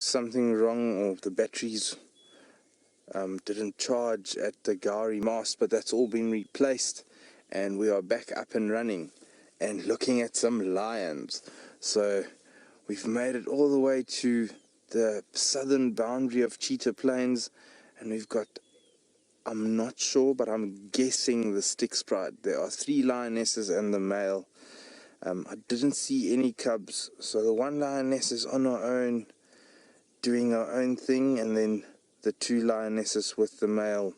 something wrong, or the batteries didn't charge at the Gowrie mast, but that's all been replaced and we are back up and running and looking at some lions. So we've made it all the way to the southern boundary of Cheetah Plains, and we've got, I'm not sure, but I'm guessing the Styx Pride. There are 3 lionesses and the male. I didn't see any cubs, so the one lioness is on her own, doing her own thing, and then the 2 lionesses with the male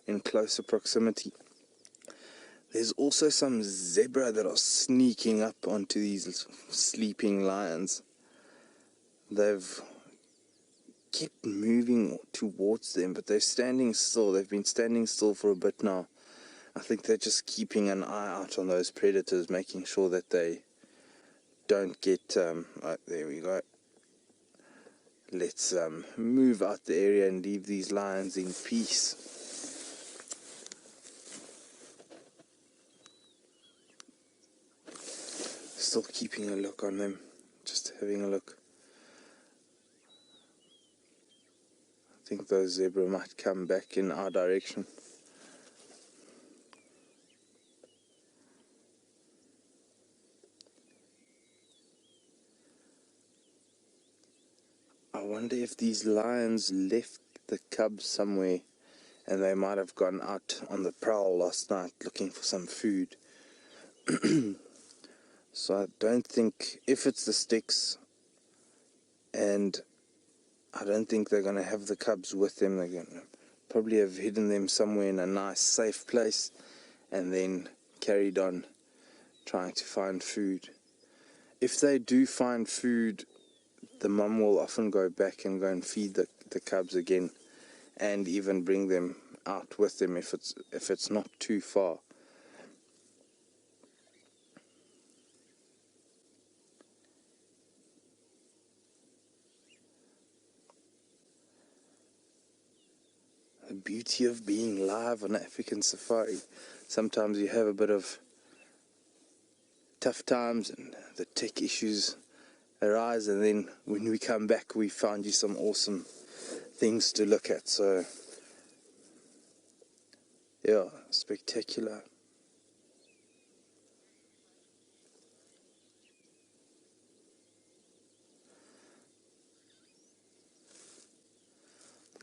in closer proximity. There's also some zebra that are sneaking up onto these sleeping lions. They've kept moving towards them, but they're standing still. They've been standing still for a bit now. I think they're just keeping an eye out on those predators, making sure that they don't get... oh, there we go. Let's move out the area and leave these lions in peace. Still keeping a look on them, just having a look. I think those zebra might come back in our direction. I wonder if these lions left the cubs somewhere and they might have gone out on the prowl last night looking for some food. So I don't think, if it's the Styx, and I don't think they're going to have the cubs with them, they're going to probably have hidden them somewhere in a nice safe place and then carried on trying to find food. If they do find food, the mum will often go back and go and feed the cubs again, and even bring them out with them if it's not too far. The beauty of being live on African safari. Sometimes you have a bit of tough times and the tech issues arise, and then when we come back we find you some awesome things to look at. So yeah, spectacular.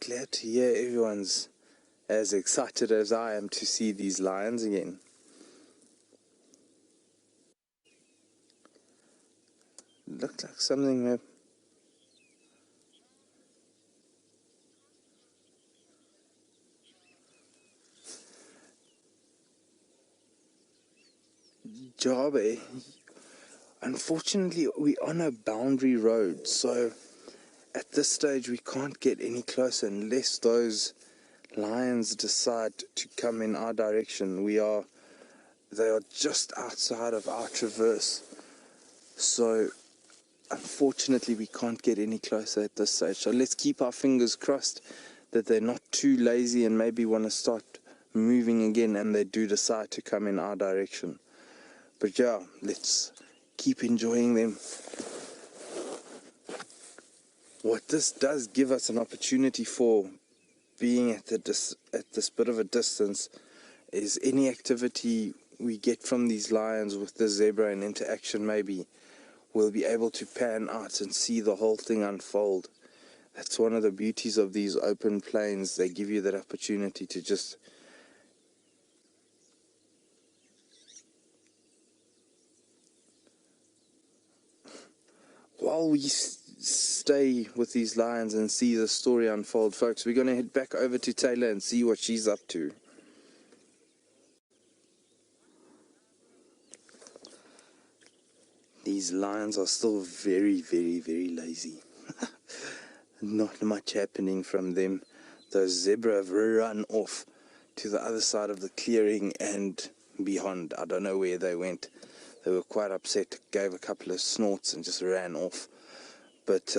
Glad to hear everyone's as excited as I am to see these lions again. Looked like something Jabe. Unfortunately, we're on a boundary road, so at this stage we can't get any closer unless those lions decide to come in our direction. They are just outside of our traverse, so unfortunately we can't get any closer at this stage. So let's keep our fingers crossed that they're not too lazy and maybe want to start moving again, and they do decide to come in our direction. But yeah, let's keep enjoying them. What this does give us an opportunity for, being at this bit of a distance, is any activity we get from these lions with the zebra in interaction, maybe we'll be able to pan out and see the whole thing unfold. That's one of the beauties of these open plains. They give you that opportunity to just while we stay with these lions and see the story unfold, folks, we're going to head back over to Taylor and see what she's up to. These lions are still very, very, very lazy. Not much happening from them. Those zebra have run off to the other side of the clearing and beyond. I don't know where they went. They were quite upset, gave a couple of snorts and just ran off. But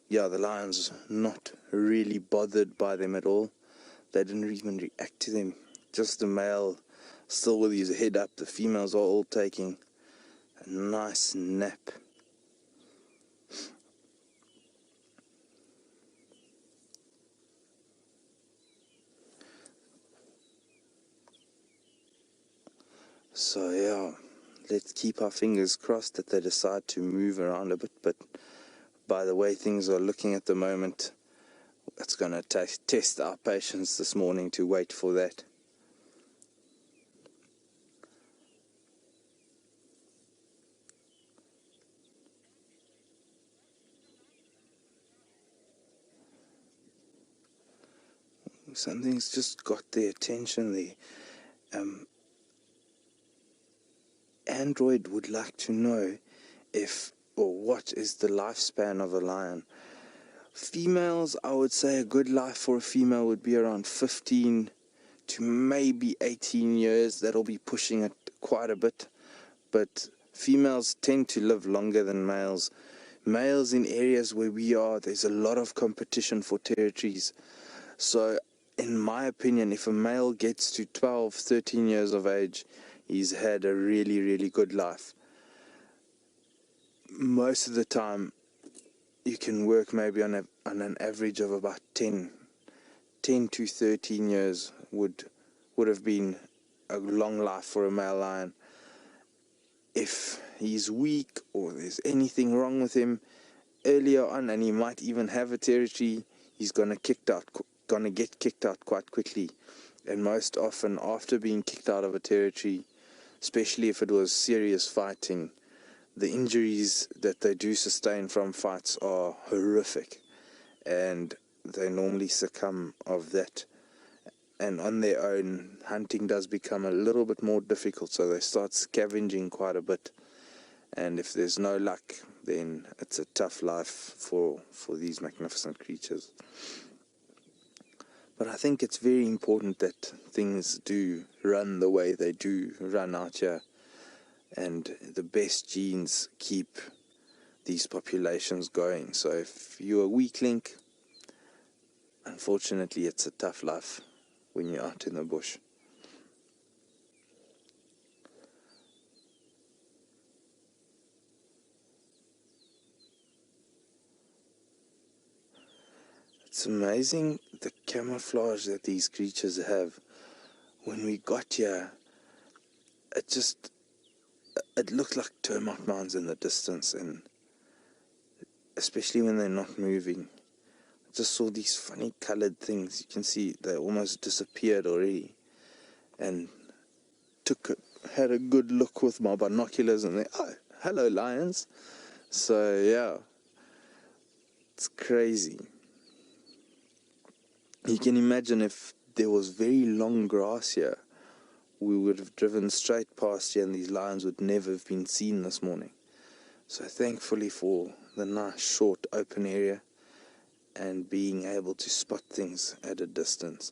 yeah, the lions not really bothered by them at all. They didn't even react to them. Just the male still with his head up. The females are all taking a nice nap. So yeah, let's keep our fingers crossed that they decide to move around a bit, but by the way things are looking at the moment, it's going to test our patience this morning to wait for that. Something's just got their attention there. Android would like to know if or what is the lifespan of a lion. Females, I would say a good life for a female would be around 15 to maybe 18 years. That'll be pushing it quite a bit. But females tend to live longer than males. Males in areas where we are, there's a lot of competition for territories. So, in my opinion, if a male gets to 12, 13 years of age, he's had a really, really good life. Most of the time, you can work maybe on an average of about 10 to 13 years would have been a long life for a male lion. If he's weak or there's anything wrong with him earlier on, and he might even have a territory, he's gonna get kicked out quite quickly. And most often after being kicked out of a territory, especially if it was serious fighting, the injuries that they do sustain from fights are horrific, and they normally succumb of that. And on their own, hunting does become a little bit more difficult, so they start scavenging quite a bit. And if there's no luck, then it's a tough life for these magnificent creatures. But I think it's very important that things do run the way they do run out here, and the best genes keep these populations going. So if you're a weak link, unfortunately it's a tough life when you're out in the bush. It's amazing the camouflage that these creatures have. When we got here, it looked like termite mounds in the distance, and especially when they're not moving. I just saw these funny colored things. You can see they almost disappeared already. And had a good look with my binoculars, and they, oh, hello lions. So yeah, it's crazy. You can imagine if there was very long grass here, we would have driven straight past here and these lions would never have been seen this morning. So thankfully for the nice short open area and being able to spot things at a distance.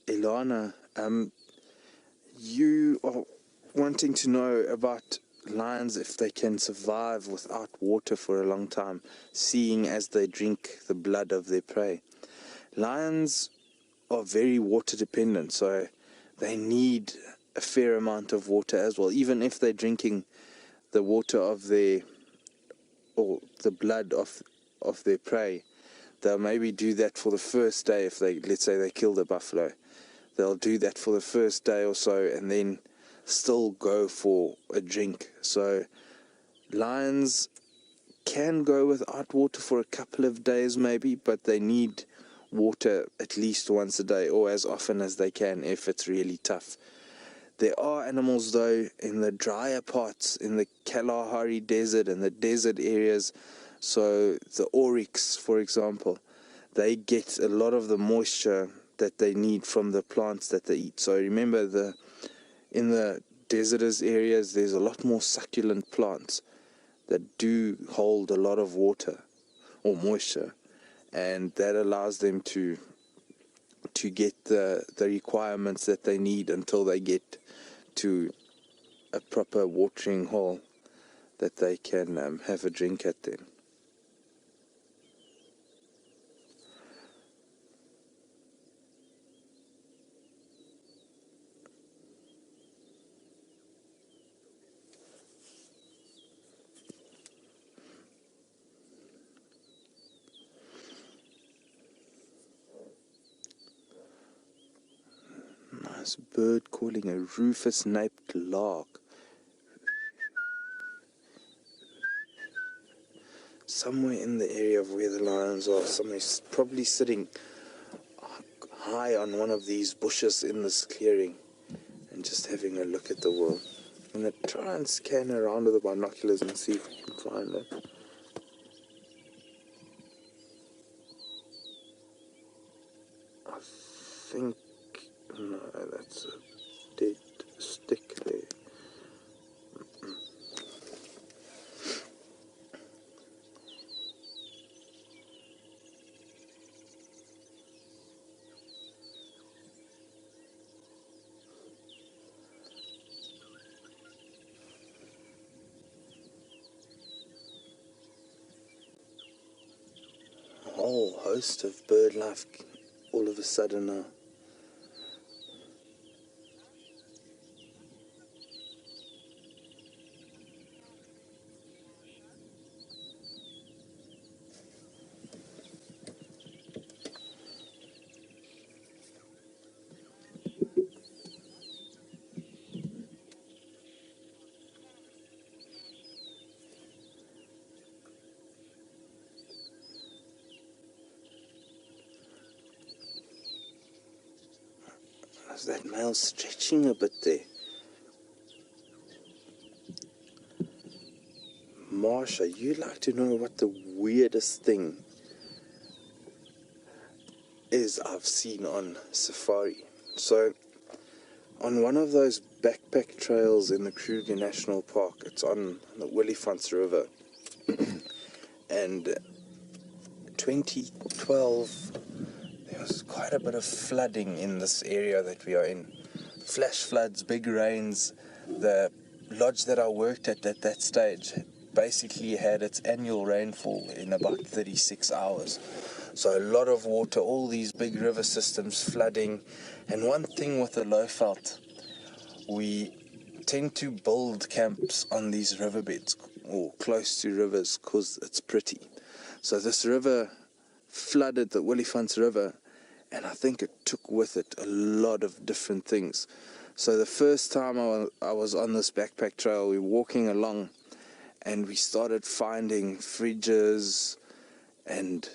Ilana, you are wanting to know about lions, if they can survive without water for a long time, seeing as they drink the blood of their prey. Lions are very water dependent, so they need a fair amount of water as well. Even if they're drinking the water of or the blood of their prey, they'll maybe do that for the first day. If let's say they killed a buffalo, they'll do that for the first day or so and then still go for a drink. So lions can go without water for a couple of days maybe, but they need water at least once a day or as often as they can if it's really tough. There are animals though in the drier parts, in the Kalahari Desert and the desert areas, so the oryx for example, they get a lot of the moisture that they need from the plants that they eat. So remember, in the desertous areas there's a lot more succulent plants that do hold a lot of water or moisture, and that allows them to to get the requirements that they need until they get to a proper watering hole that they can have a drink at then. Nice bird calling, a rufous-naped lark. Somewhere in the area of where the lions are, somewhere probably sitting high on one of these bushes in this clearing and just having a look at the world. I'm going to try and scan around with the binoculars and see if we can find them. I think, no, that's a dead stick there. A whole host of bird life all of a sudden now. Is that male stretching a bit there? Marsha, you'd like to know what the weirdest thing is I've seen on safari. So, on one of those backpack trails in the Kruger National Park, it's on the Willifants River, and 2012, there was quite a bit of flooding in this area that we are in. Flash floods, big rains. The lodge that I worked at that stage basically had its annual rainfall in about 36 hours. So a lot of water, all these big river systems flooding. And one thing with the Lowveld, we tend to build camps on these riverbeds or close to rivers because it's pretty. So this river flooded the Willifants River, and I think it took with it a lot of different things. So the first time I was on this backpack trail, we were walking along and we started finding fridges and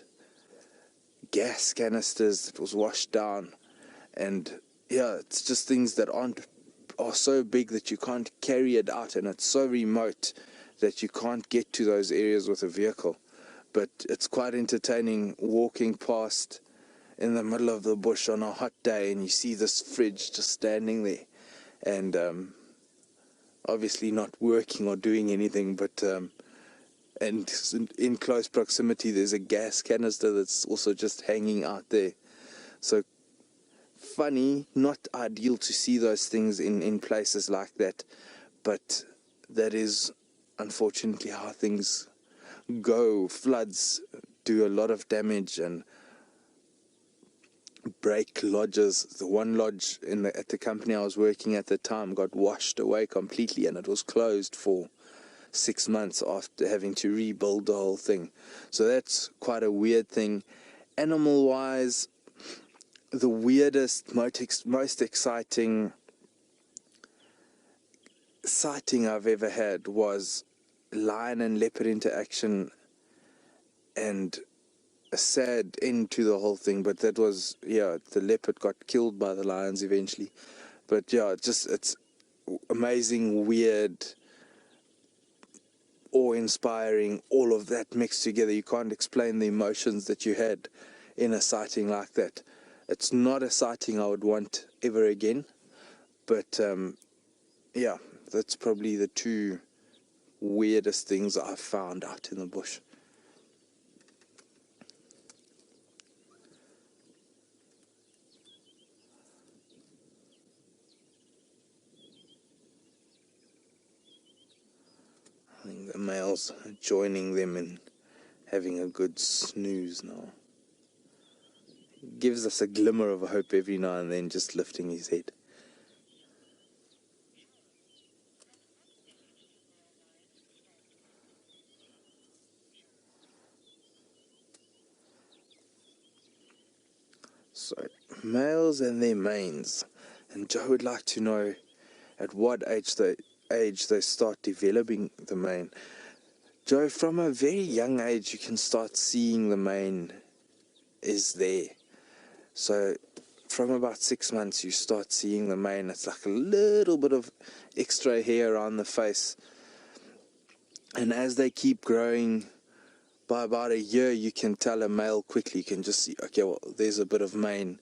gas canisters that was washed down. And yeah, it's just things that are so big that you can't carry it out, and it's so remote that you can't get to those areas with a vehicle. But it's quite entertaining walking past in the middle of the bush on a hot day and you see this fridge just standing there and obviously not working or doing anything, but and in close proximity there's a gas canister that's also just hanging out there. So funny, not ideal to see those things in places like that, but that is unfortunately how things go. Floods do a lot of damage and break lodges. The one lodge at the company I was working at the time got washed away completely, and it was closed for 6 months after having to rebuild the whole thing. So that's quite a weird thing. Animal wise, the weirdest, most exciting sighting I've ever had was lion and leopard interaction, and a sad end to the whole thing, but that was, yeah, the leopard got killed by the lions eventually. But yeah, it's amazing, weird, awe-inspiring, all of that mixed together. You can't explain the emotions that you had in a sighting like that. It's not a sighting I would want ever again, but yeah, that's probably the two weirdest things I've found out in the bush. males joining them and having a good snooze now. Gives us a glimmer of hope every now and then, just lifting his head. So, males and their manes. And Joe would like to know at what age they start developing the mane. Joe, from a very young age you can start seeing the mane is there. So from about 6 months you start seeing the mane. It's like a little bit of extra hair on the face. And as they keep growing, by about a year you can tell a male quickly. You can just see, okay, well, there's a bit of mane.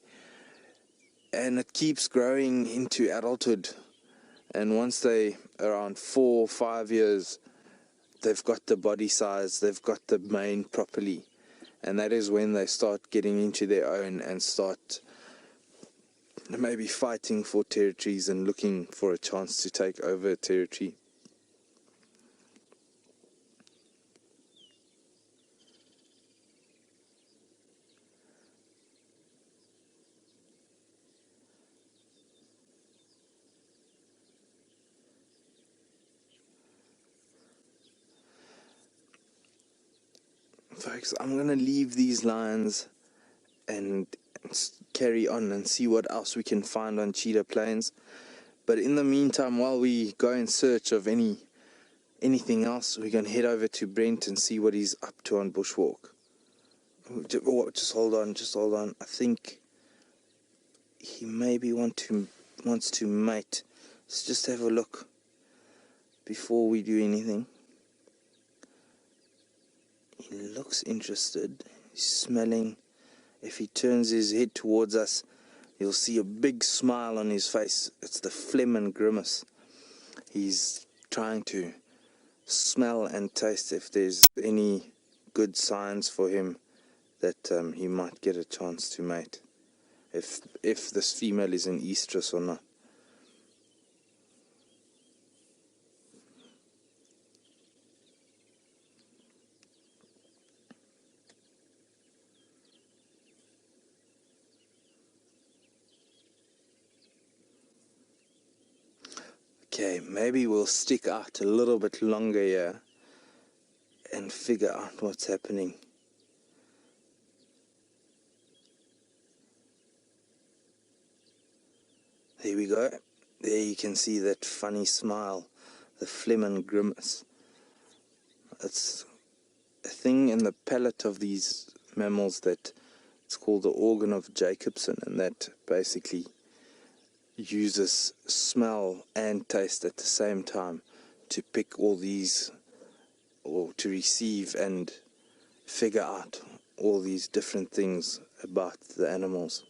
And it keeps growing into adulthood. And once they are around 4 or 5 years, they've got the body size, they've got the mane properly. And that is when they start getting into their own and start maybe fighting for territories and looking for a chance to take over a territory. Folks, I'm going to leave these lions and carry on and see what else we can find on Cheetah Plains. But in the meantime, while we go in search of anything else, we're going to head over to Brent and see what he's up to on bushwalk. Just hold on. I think he maybe wants to mate. Let's just have a look before we do anything. He looks interested. He's smelling. If he turns his head towards us, you'll see a big smile on his face. It's the phlegm and grimace. He's trying to smell and taste if there's any good signs for him that he might get a chance to mate. If this female is an estrus or not. Okay, maybe we'll stick out a little bit longer here and figure out what's happening. There we go. There you can see that funny smile, the phlegm and grimace. It's a thing in the palate of these mammals that it's called the organ of Jacobson, and that basically uses smell and taste at the same time to pick all these, or to receive and figure out all these different things about the animals.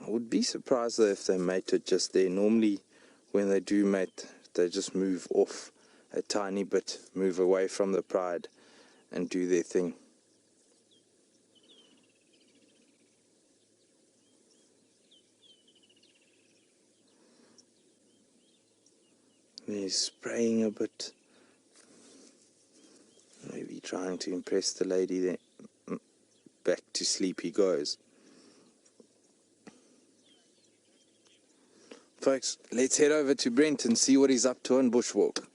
I would be surprised though if they mated just there. Normally when they do mate, they just move off a tiny bit, move away from the pride and do their thing. And he's spraying a bit, maybe trying to impress the lady there. Back to sleep he goes. Folks, let's head over to Brent and see what he's up to on bushwalk.